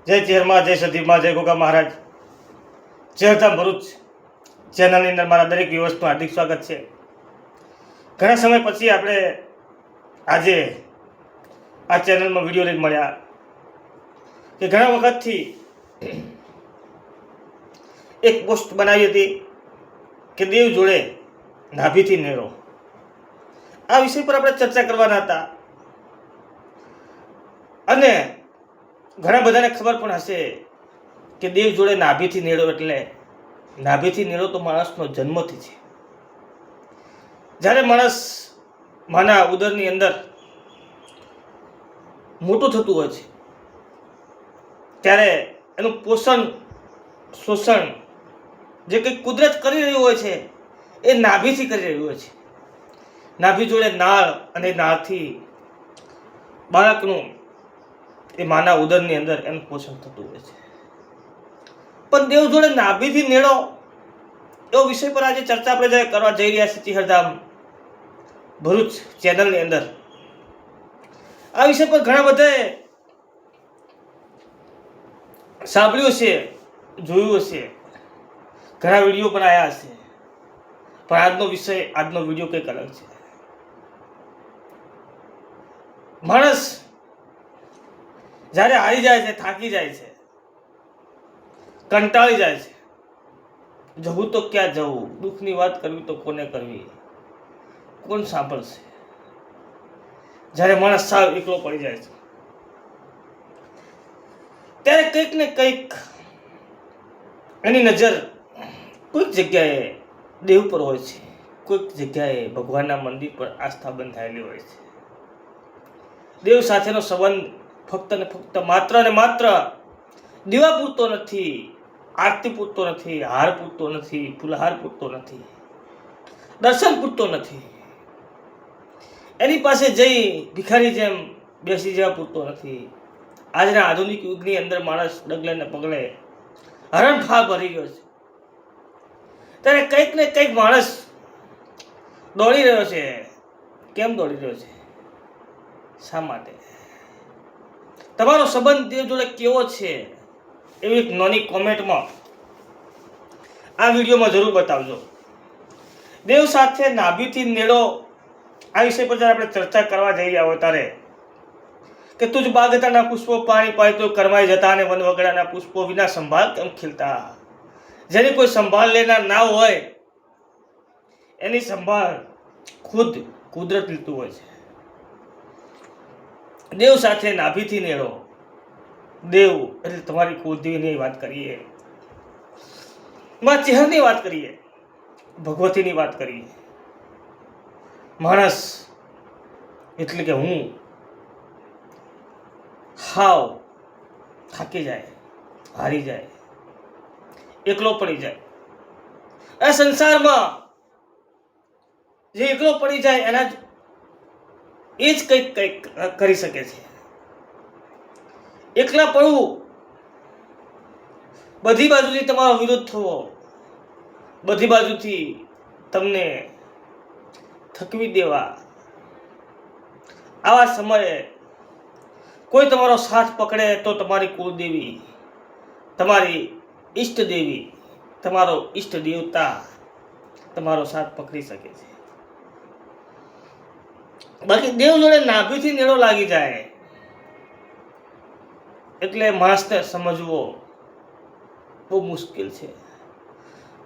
જય ચેરમાં, જય સદીમાં, જય ગોગા મહારાજ, જય ધામ ભરૂચ ચેનલની અંદર મારા દરેક વ્યુઅર્સનું હાર્દિક સ્વાગત છે. ઘણા સમય પછી આપણે આજે આ ચેનલમાં વિડીયો લઈને મળ્યા કે ઘણા વખતથી એક પોસ્ટ બનાવી હતી કે દેવ જોડે નાભીથી નેરો. આ વિષય પર આપણે ચર્ચા કરવાના હતા અને ઘણા બધાને ખબર પણ હશે કે દેવ જોડે નાભીથી નેળો એટલે નાભીથી નેળો તો માણસનો જન્મથી છે. જ્યારે માણસ માના ઉદરની અંદર મોટું થતું હોય છે ત્યારે એનું પોષણ શોષણ જે કંઈક કુદરત કરી રહ્યું હોય છે એ નાભીથી કરી રહ્યું હોય છે. નાભી જોડે નાળ અને નાળથી બાળકનું એ માના ઉદરની અંદર એનું પોષણ થતું હોય છે. પણ દેવ જોડે નાભીથી નેળો એવો વિષય પર આજે ચર્ચા આપણે કરવા જઈ રહ્યા છીએ ચિહરધામ ભરૂચ ચેનલની અંદર. આ વિષય પર ઘણા બધાએ સાંભળ્યું છે, જોયું હશે, ઘણા વિડીયો પણ આવ્યા હશે, પણ આજનો વિડીયો કંઈક અલગ છે. માણસ જ્યારે હારી જાય છે, થાકી જાય છે, કંટાળી જાય છે, જવું તો ક્યાં જવું, દુઃખની વાત કરવી તો કોને કરવી, કોણ સાંભળશે? જ્યારે માણસ સાવ એકલો પડી જાય છે ત્યારે કંઈક ને કંઈક એની નજર કોઈક જગ્યાએ દેવ પર હોય છે, કોઈક જગ્યાએ ભગવાનના મંદિર પર આસ્થા બંધાયેલી હોય છે. દેવ સાથેનો સંબંધ ફક્ત ને ફક્ત માત્ર ને માત્ર દીવા પૂરતો નથી, આરતી પૂરતો નથી, હાર પૂરતો નથી, ફૂલહાર પૂરતો નથી, દર્શન પૂરતો નથી, એની પાસે જઈ ભિખારી જેમ બેસી જવા પૂરતો નથી. આજના આધુનિક યુગની અંદર માણસ ડગલે ને પગલે હરણફાળ ભરી ગયો છે ત્યારે કંઈક ને કંઈક માણસ દોડી રહ્યો છે. કેમ દોડી રહ્યો છે? શા માટે? તમારો સંબંધ દેવ જોડે કેવો છે એવી એક નાની કોમેન્ટમાં આ વિડીયોમાં જરૂર બતાવજો. દેવ સાથે નાભીથી નેળો આ વિષય પર જ્યારે આપણે ચર્ચા કરવા જઈ રહ્યા હોય ત્યારે કે તુજ બાગતાના પુષ્પો પાણી પાય તો કરમાઈ જતા અને વન વગડાના પુષ્પો વિના સંભાળ કેમ ખીલતા. જેની કોઈ સંભાળ લેનાર ના હોય એની સંભાળ ખુદ કુદરત લીધું હોય છે. દેવ સાથે નાભીથી નેળો. દેવ એટલે તમારી કુળદેવીની વાત કરીએ, માં ચેહરની વાત કરીએ, ભગવતીની વાત કરીએ. માણસ એટલે કે હું હાવ થાકી જાય, હારી જાય, એકલો પડી જાય. આ સંસારમાં જે એકલો પડી જાય એના એ જ કંઈક કરી શકે છે. એકલા પડવું, બધી બાજુથી તમારો વિરોધ થવો, બધી બાજુથી તમને થકવી દેવા, આવા સમયે કોઈ તમારો સાથ પકડે તો તમારી કુળદેવી, તમારી ઈષ્ટ દેવી, તમારો ઈષ્ટ દેવતા તમારો સાથ પકડી શકે છે. બાકી દેવ જોડે નાભીથી નેળો લાગી જાય એટલે માણસને સમજવો બહુ મુશ્કેલ છે.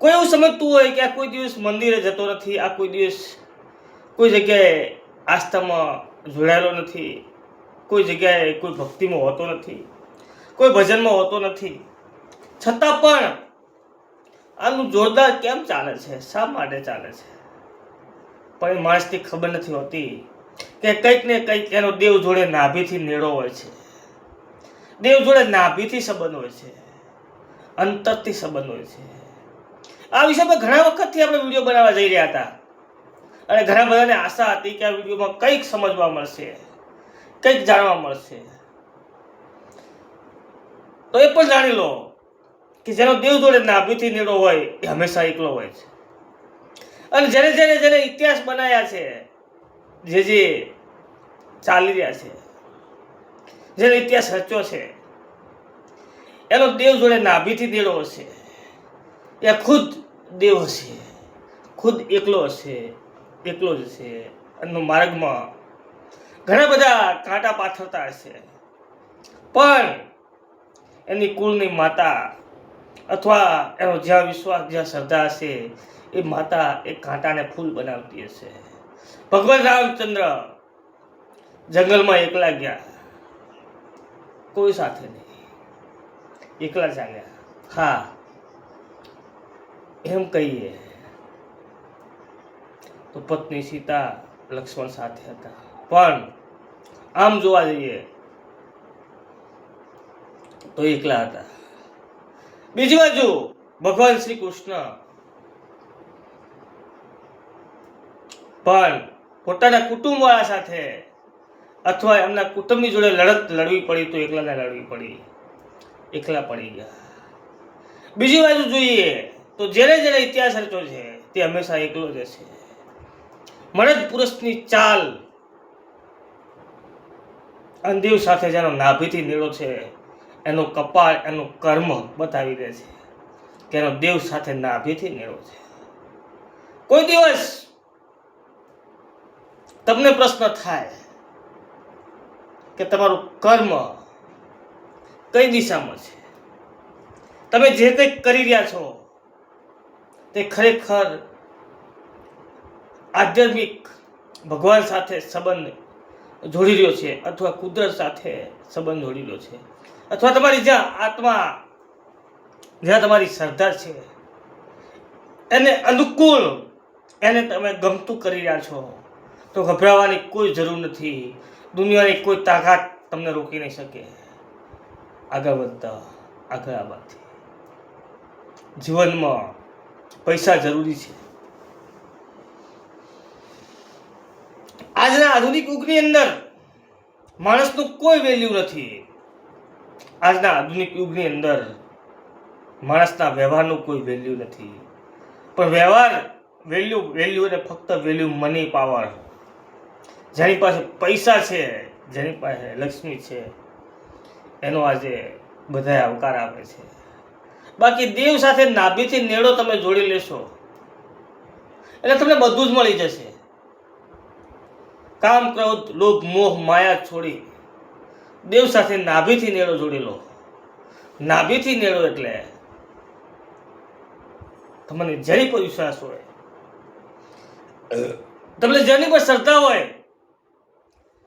કોઈ એવું સમજતું હોય કે આ કોઈ દિવસ મંદિરે જતો નથી, આ કોઈ દિવસ કોઈ જગ્યાએ આસ્થામાં જોડાયેલો નથી, કોઈ જગ્યાએ કોઈ ભક્તિમાં હોતો નથી, કોઈ ભજનમાં હોતો નથી, છતાં પણ આનું જોરદાર કેમ ચાલે છે? શા માટે ચાલે છે? પણ એ માણસની ખબર નથી હોતી કે કંઈક ને કંઈક એનો દેવ જોડે નાભીથી નેળો હોય છે. દેવ જોડે નાભીથી સંબંધ હોય છે, અંતરથી સંબંધ હોય છે. આ વિષય પર ઘણા વખતથી આપણે વિડીયો બનાવવા જઈ રહ્યા હતા અને ઘણા બધાને આશા હતી કે આ વિડીયોમાં કંઈક સમજવા મળશે, કંઈક જાણવા મળશે. તો એ પણ જાણી લો કે જેનો દેવ જોડે નાભીથી નેળો હોય એ હંમેશા એકલો હોય છે. અને જેને ઇતિહાસ બનાવ્યા છે, જે ચાલી રહ્યા છે, જેને ઇતિહાસ રચ્યો છે, એનો દેવ જોડે નાભીથી દેડો હશે, યા ખુદ દેવ હશે, ખુદ એકલો હશે, એકલો જ હશે. એનો માર્ગમાં ઘણા બધા કાંટા પાથરતા હશે, પણ એની કુળની માતા અથવા એનો જ્યાં વિશ્વાસ, જ્યાં શ્રદ્ધા હશે, એ માતા એ કાંટાને ફૂલ બનાવતી હશે. ભગવાન રામચંદ્ર જંગલમાં એકલા ગયા, કોઈ સાથે નહીં, એકલા ચાલ્યા. હા, એમ કહીએ તો પત્ની સીતા લક્ષ્મણ સાથે હતા, પણ આમ જોવા જઈએ તો એકલા હતા. બીજી બાજુ ભગવાન શ્રી કૃષ્ણ પણ પોતાના કુટુંબવાળા સાથે અથવા એમના કુટુંબની જોડે લડત લડવી પડી તો એકલાને લડવી પડી, એકલા પડી ગયા. બીજી બાજુ જોઈએ તો જેને જેને ઇતિહાસ રચ્યો છે તે હંમેશા એકલો જ હશે. મરદ પુરુષની ચાલ અંદેવ સાથે જેનો નાભીથી નેળો છે, એનો કપાળ, એનું કર્મ બતાવી દે છે કે એનો દેવ સાથે નાભીથી નેળો છે. કોઈ દિવસ તમને પ્રશ્ન થાય કે તમારું કર્મ કઈ દિશામાં છે, તમે જે કંઈક કરી રહ્યા છો તે ખરેખર આધ્યાત્મિક ભગવાન સાથે સંબંધ જોડી રહ્યો છે અથવા કુદરત સાથે સંબંધ જોડી રહ્યો છે, અથવા તમારી જ્યાં આત્મા, જ્યાં તમારી શ્રદ્ધા છે એને અનુકૂળ, એને તમે ગમતું કરી રહ્યા છો, તો ગભરાવાની કોઈ જરૂર નથી. દુનિયાની કોઈ તાકાત તમને રોકી નહીં શકે આગળ વધતા, આગળ આવવાથી. જીવનમાં પૈસા જરૂરી છે. આજના આધુનિક યુગની અંદર માણસનું કોઈ વેલ્યુ નથી. આજના આધુનિક યુગની અંદર માણસના વ્યવહારનું કોઈ વેલ્યુ નથી. પણ વ્યવહાર વેલ્યુ એટલે ફક્ત વેલ્યુ મની પાવર. જેની પાસે પૈસા છે, જેની પાસે લક્ષ્મી છે, એનો આજે બધા આવકાર આપે છે. બાકી દેવ સાથે નાભીથી નેળો તમે જોડી લેશો એટલે તમને બધું જ મળી જશે. કામ, ક્રોધ, લોભ, મોહ, માયા છોડી દેવ સાથે નાભીથી નેળો જોડી લો. નાભીથી નેળો એટલે તમને જેની પર વિશ્વાસ હોય, તમને જેની પર શ્રદ્ધા હોય,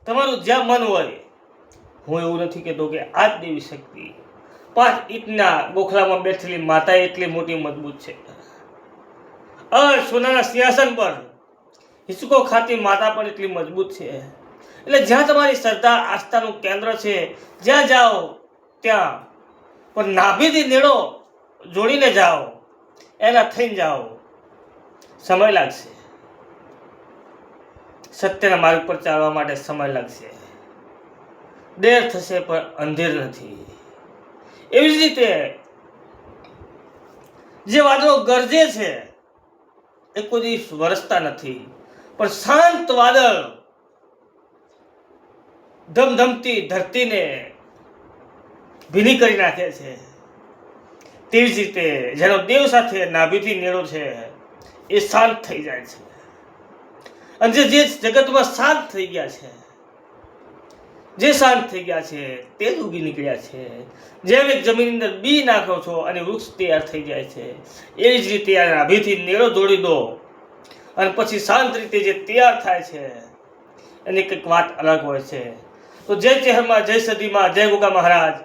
તમારું જ્યાં મન હોય. હું એવું નથી કહેતો કે આ જ દેવી શક્તિ 5 ઈંટના ગોખલામાં બેઠેલી માતા એટલી મોટી મજબૂત છે. સોનાના સિંહાસન પર હિંચકો ખાતી માતા પણ એટલી મજબૂત છે. એટલે જ્યાં તમારી શ્રદ્ધા, આસ્થાનું કેન્દ્ર છે, જ્યાં જાઓ ત્યાં પણ નાભીથી નેળો જોડીને જાઓ, એના થઈને જાઓ. સમય લાગશે, સત્યના માર્ગ પર ચાલવા માટે સમય લાગશે. દેર થશે પણ અંધેર નથી. એવી જ રીતે જે વાદળો ગરજે છે એ કોઈ દિવસ વરસતા નથી, પણ શાંત વાદળ ધમધમતી ધરતીને ભીની કરી નાખે છે. તેવી જ રીતે જેનો દેવ સાથે નાભીથી નેળો છે એ શાંત થઈ જાય છે. અને જે જગતમાં શાંત થઈ ગયા છે, જે શાંત થઈ ગયા છે તે જ ઉગી નીકળ્યા છે. જેમ એક જમીનની અંદર બી નાખો છો અને વૃક્ષ તૈયાર થઈ જાય છે, એવી જ રીતે આ નાભીથી નેળો જોડી દો અને પછી શાંત રીતે જે તૈયાર થાય છે એની કંઈક વાત અલગ હોય છે. તો જય ચહેરમાં, જય સદીમાં, જય ગોગા મહારાજ.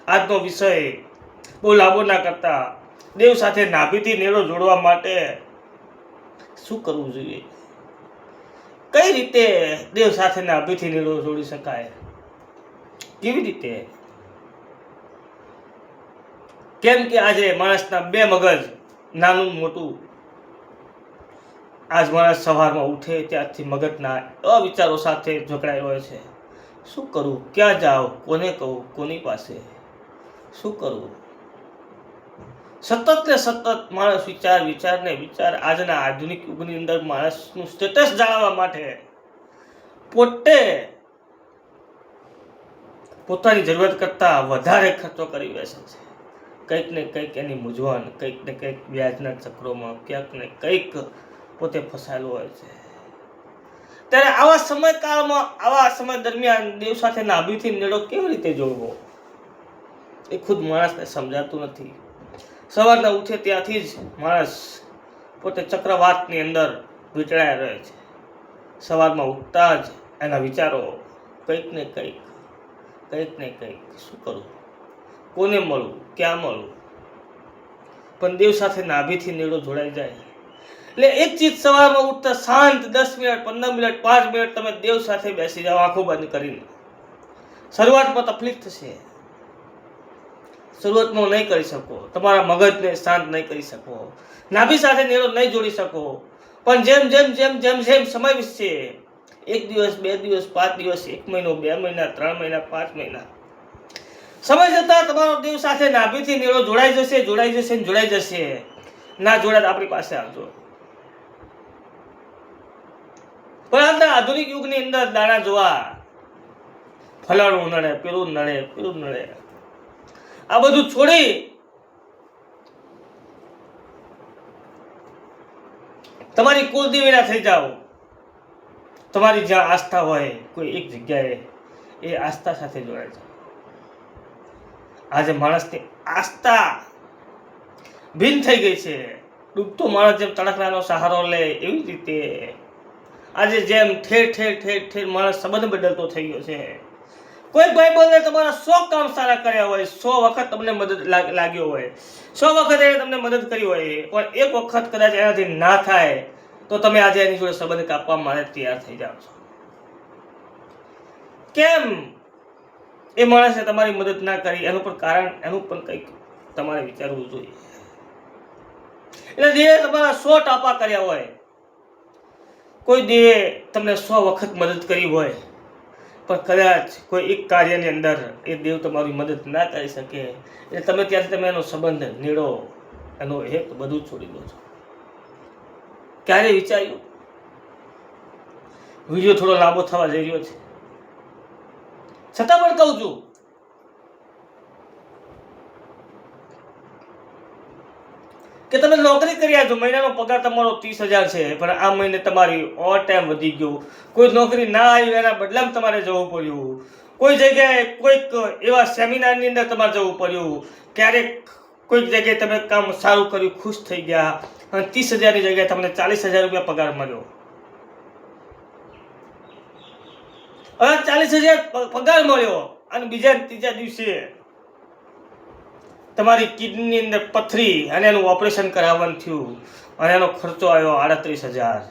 આજનો વિષય બહુ લાંબો ના કરતા, દેવ સાથે નાભીથી નેળો જોડવા માટે શું કરવું જોઈએ, કઈ રીતે દેવ સાથે નાભીથી નેળો જોડી શકાય, કેવી રીતે? કેમ કે આજે માણસના 2 મગજ, નાનું મોટું. આજ માણસ સવારમાં ઉઠે ત્યારથી મગજના એવા વિચારો સાથે ઝઘડાઈ હોય છે. શું કરું, ક્યાં જાઉં, કોને કહું, કોની પાસે શું કરવું? સતત ને સતત માણસ વિચાર ને વિચાર. આજના આધુનિક યુગની અંદર માણસનું સ્ટેટસ જાળવવા માટે પોતે પોતાની જરૂરિયાત કરતાં વધારે ખર્ચો કરી બેસે છે. કંઈક ને કંઈક એની મૂંઝવણ, કંઈક ને કંઈક વ્યાજના ચક્રોમાં ક્યાંક ને કંઈક પોતે ફસાયેલો હોય છે. ત્યારે આવા સમયકાળમાં, આવા સમય દરમિયાન દેવ સાથે નાભીથી નેડો કેવી રીતે જોડવો એ ખુદ માણસને સમજાતું નથી. સવારના ઉઠે ત્યાંથી જ માણસ પોતે ચક્રવાતની અંદર વીંટળાયા રહે છે. સવારમાં ઉઠતા જ એના વિચારો કંઈક ને કંઈક શું કરું, કોને મળવું, ક્યાં મળવું. પણ દેવ સાથે નાભીથી નેડો જોડાઈ જાય એટલે એક ચીજ, સવારમાં ઉઠતા શાંત 10 મિનિટ, 15 મિનિટ, 5 મિનિટ તમે દેવ સાથે બેસી જાઓ આંખો બંધ કરીને. શરૂઆતમાં તકલીફ થશે, શરૂઆતમાં નહીં કરી શકો, તમારા મગજને શાંત નહીં કરી શકો, નાભી સાથે નેડો નહીં જોડી શકો. પણ જેમ જેમ જેમ જેમ જેમ સમય વીતશે, 1 દિવસ, 2 દિવસ, 5 દિવસ, 1 મહિનો, 2 મહિના, 3 મહિના, 5 મહિના, સમય જતાં તમારો દેવ સાથે નાભીથી નેડો જોડાઈ જશે. ના જોડાય તો આપણી પાસે આવજો. પણ આજના આધુનિક યુગની અંદર દાણા જોવા, ફલાણું નડે, પેલું નડે, આ બધું છોડી તમારી કુલદેવીના થઈ જાઓ. તમારી જ્યાં આસ્થા હોય કોઈ એક જગ્યાએ, એ આસ્થા સાથે જોડાય છે. આજે માણસની આસ્થા ભીન થઈ ગઈ છે. ડૂબતો માણસ જેમ તડકડાનો સહારો લે એવી રીતે આજે જેમ ઠેર માણસ સંબંધ બદલતો થઈ ગયો છે. કોઈ ભાઈ બોલે તમારા 100 કામ સારા કર્યા હોય, 100 વખત તમને મદદ લાગ્યો હોય, 100 વખત એને તમને મદદ કરી હોય, પણ એક વખત કદાચ એનાથી ના થાય તો તમે આજે એની જોડે સંબંધ કાપવા માટે તૈયાર થઈ જાઓ છો. કેમ એ માણસે તમારી મદદ ના કરી? એનું પણ કારણ, એનું પણ કંઈક તમારે વિચારવું જોઈએ. એટલે દેવે તમારા 100 ટાપા કર્યા હોય, કોઈ દેવે તમને 100 વખત મદદ કરી હોય, પણ કદાચ કોઈ એક કાર્યની અંદર એ દેવ તમારી મદદ ના કરી શકે એટલે તમે ત્યાંથી તમે એનો સંબંધ, નેડો, એનો હેત બધું છોડી દો છો. ક્યારે વિચાર્યું? વિડીયો થોડો લાંબો થવા જઈ રહ્યો છે, છતાં પણ કહું છું કે તમે નોકરી કર્યા છો, મહિનાનો પગાર તમારો 30,000 છે, પણ આ મહિને તમારી ઓવર ટાઈમ વધી ગયો, કોઈ નોકરી ના આવી એના બદલામાં તમારે જવું પડ્યું, કોઈ જગ્યાએ કોઈક એવા સેમિનારની અંદર તમારે જવું પડ્યું, ક્યારેક કોઈક જગ્યાએ તમે કામ સારું કર્યું, ખુશ થઈ ગયા અને 30,000ની જગ્યાએ તમને 40,000 રૂપિયા પગાર મળ્યો. હવે 40,000 પગાર મળ્યો અને બીજા ત્રીજા દિવસે તમારી કિડનીની અંદર પથરી અને એનું ઓપરેશન કરાવવાનું થયું અને એનો ખર્ચો આવ્યો 38,000.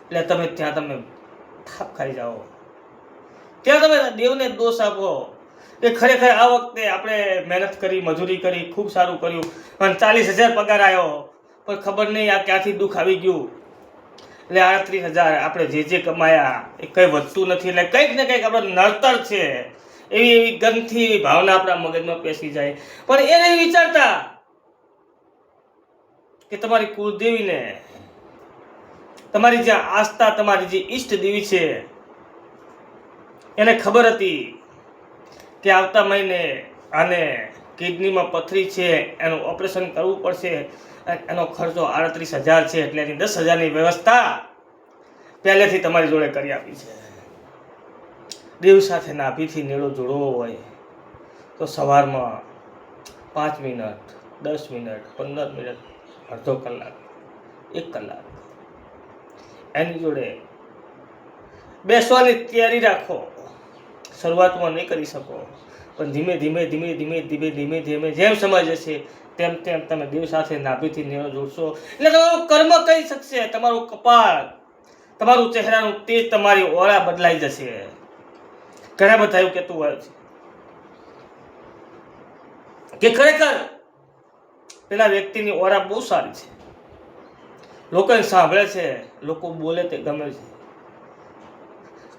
એટલે તમે થાપ ખાઈ જાઓ. ત્યાં તમે દેવને દોષ આપો કે ખરેખર આ વખતે આપણે મહેનત કરી, મજૂરી કરી, ખૂબ સારું કર્યું અને 40,000 પગાર આવ્યો, પણ ખબર નહીં આ ક્યાંથી દુઃખ આવી ગયું. એટલે 38,000 આપણે જે કમાયા એ કંઈ વધતું નથી. એટલે કંઈક ને કંઈક આપણે નડતર છે, એવી ગંદથી ભાવના આપણા મગજમાં પેસી જાય. પણ એ નહીં વિચારતા કે તમારી કુળદેવીને, તમારી જે આસ્થા, તમારી જે ઈષ્ટ દેવી છે, એને ખબર હતી કે આવતા મહિને આને કિડનીમાં પથરી છે, એનું ઓપરેશન કરવું પડશે, એનો ખર્ચો 38,000 છે, એટલે એની 10,000ની વ્યવસ્થા પહેલેથી તમારી જોડે કરી આપી છે. દેવ સાથે નાભીથી નેડો જોડવો હોય તો સવારમાં 5 મિનિટ, 10 મિનિટ, 15 મિનિટ, અડધો કલાક, 1 કલાક એની જોડે બેસવાની તૈયારી રાખો. શરૂઆતમાં નહીં કરી શકો, પણ ધીમે ધીમે જેમ સમય જશે તેમ તમે દેવ સાથે નાભીથી નેડો જોડશો એટલે તમારું કર્મ કહી શકશે, તમારું કપાળ, તમારું ચહેરાનું તેજ, તમારી ઓળા બદલાઈ જશે. ઘણા બધા એવું કહેતું હોય છે કે ખરેખર પેલા વ્યક્તિની ઓરા બહુ સારી છે, લોકોને સાંભળે છે, લોકો બોલે તે ગમે છે.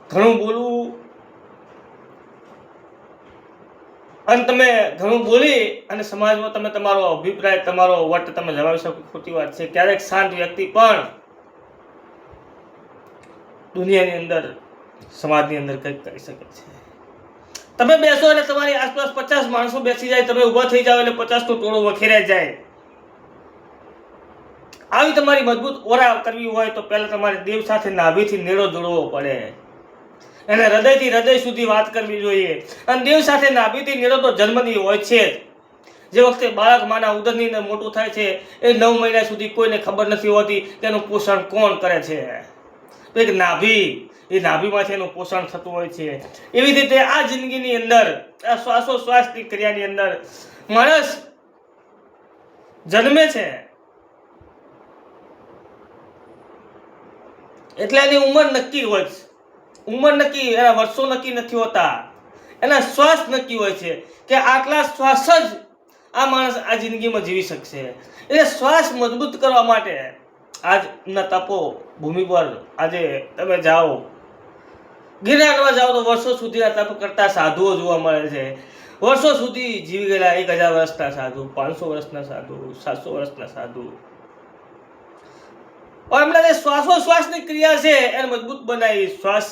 ઘણું બોલવું અને તમે ઘણું બોલી અને સમાજમાં તમે તમારો અભિપ્રાય, તમારો વટ તમે જણાવી શકો, ખોટી વાત છે. ક્યારેક શાંત વ્યક્તિ પણ દુનિયાની અંદર, સમાજની અંદર કંઈક કરી શકે છે. તમે બેસો એટલે તમારી આસપાસ 50 માણસો બેસી જાય, તમે ઊભા થઈ જાઓ એટલે 50 નું ટોળું વખેરાઈ જાય. આવી તમારી મજબૂત ઓરા કરવી હોય તો પહેલા તમારે દેવ સાથે નાભીથી નેડો જોડવો પડે અને હૃદયથી હૃદય સુધી વાત કરવી જોઈએ. અને દેવ સાથે નાભીથી નેડો તો જન્મની હોય છે. જે વખતે બાળક માના ઉદરની અંદર મોટું થાય છે એ 9 મહિના સુધી કોઈને ખબર નથી હોતી કે એનું પોષણ કોણ કરે છે. તો એક નાભી, એ નાભીમાંથી એનું પોષણ થતું હોય છે. એવી રીતે આ જિંદગીની અંદર આ શ્વાસોશ્વાસની ક્રિયાની અંદર માણસ જન્મે છે એટલે એની ઉંમર નક્કી હોય છે. ઉંમર નક્કી, એના વર્ષો નક્કી નથી હોતા, એના શ્વાસ નક્કી હોય છે કે આટલા શ્વાસ જ આ માણસ આ જિંદગીમાં જીવી શકશે. એટલે શ્વાસ મજબૂત કરવા માટે આજના તપો ભૂમિ પર આજે તમે જાઓ, ગિરનારમાં જાઓ તો વર્ષો સુધીના તપ કરતા સાધુઓ જોવા મળે છે. વર્ષો સુધી જીવી ગયેલા 1000 વર્ષના સાધુ, 500 વર્ષના સાધુ, 700 વર્ષના સાધુ. એમના જે શ્વાસોશ્વાસની ક્રિયા છે એને મજબૂત બનાવી. શ્વાસ,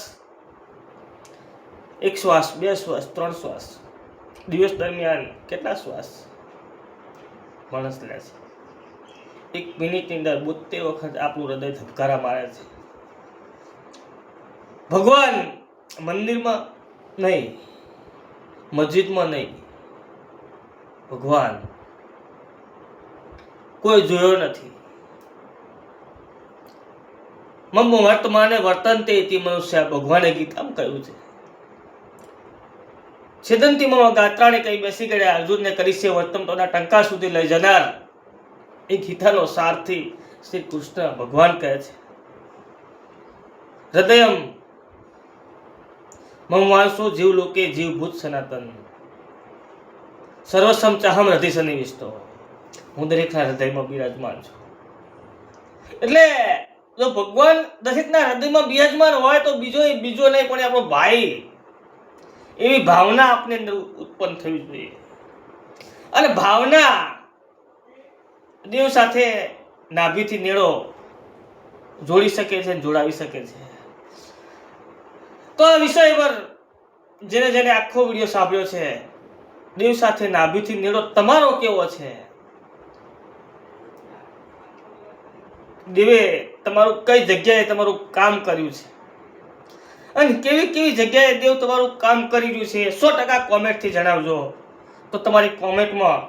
1 શ્વાસ, 2 શ્વાસ, 3 શ્વાસ, દિવસ દરમિયાન કેટલા શ્વાસ માણસ લે છે? 1 મિનિટની અંદર 72 વખત આપણું હૃદય ધબકારા મારે છે. ભગવાન મંદિરમાં નહીં, મસ્જિદમાં નહીં, ભગવાન કોઈ જોયો નથી. મમ વર્તમાને વર્તનતે ઇતિ મનુષ્ય, ભગવાને ગીતામાં કહ્યું છે. છેદંતી મમ ગાત્રાને કઈ બેસી ગયા, અર્જુનને કરીશે વર્તમતોના ટંકા સુધી લઈ જનાર એ ગીતાનો સારથી શ્રી કૃષ્ણ ભગવાન કહે છે. હૃદયમ મમ વાંસો જીવ લોકે જીવભૂત સનાતન સર્વસમ ચાહમ હૃદય સન્નિવિષ્ટો, હું દરેકના હૃદયમાં બિરાજમાન છું. એટલે જો ભગવાન દરેકના હૃદયમાં બિરાજમાન હોય તો બીજો નહીં પણ આપણો ભાઈ, એવી ભાવના આપની અંદર ઉત્પન્ન થવી જોઈએ. અને ભાવના દેવ સાથે નાભીથી નેડો જોડી શકે છે, જોડાવી શકે છે. તો આ વિષય પર જેને આખો વિડીયો સાંભળ્યો છે, દેવ સાથે નાભીથી નેડો તમારો કેવો છે? દેવે તમારું કઈ જગ્યાએ તમારું કામ કર્યું છે અને કેવી જગ્યાએ દેવ તમારું કામ કરી રહ્યું છે 100% કોમેન્ટથી જણાવજો. તો તમારી કોમેન્ટમાં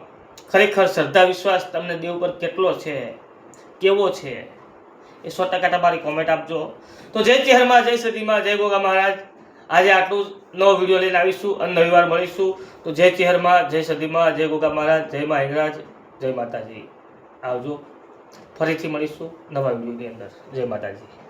ખરેખર શ્રદ્ધા વિશ્વાસ તમને દેવ પર કેટલો છે, કેવો છે, એ 100% તમારી કોમેન્ટ આપજો. તો જય ચેહરમાં, જય સદીમાં, જય ગોગા મહારાજ. આજે આટલું નવો વિડીયો લઈને આવીશું અને નવી વાર મળીશું. તો જય ચેહરમાં, જય સદીમાં, જય ગોગા મહારાજ, જય મા હિંગળાજ, જય માતાજી. આવજો, ફરીથી મળીશું નવા વિડીયોની અંદર. જય માતાજી.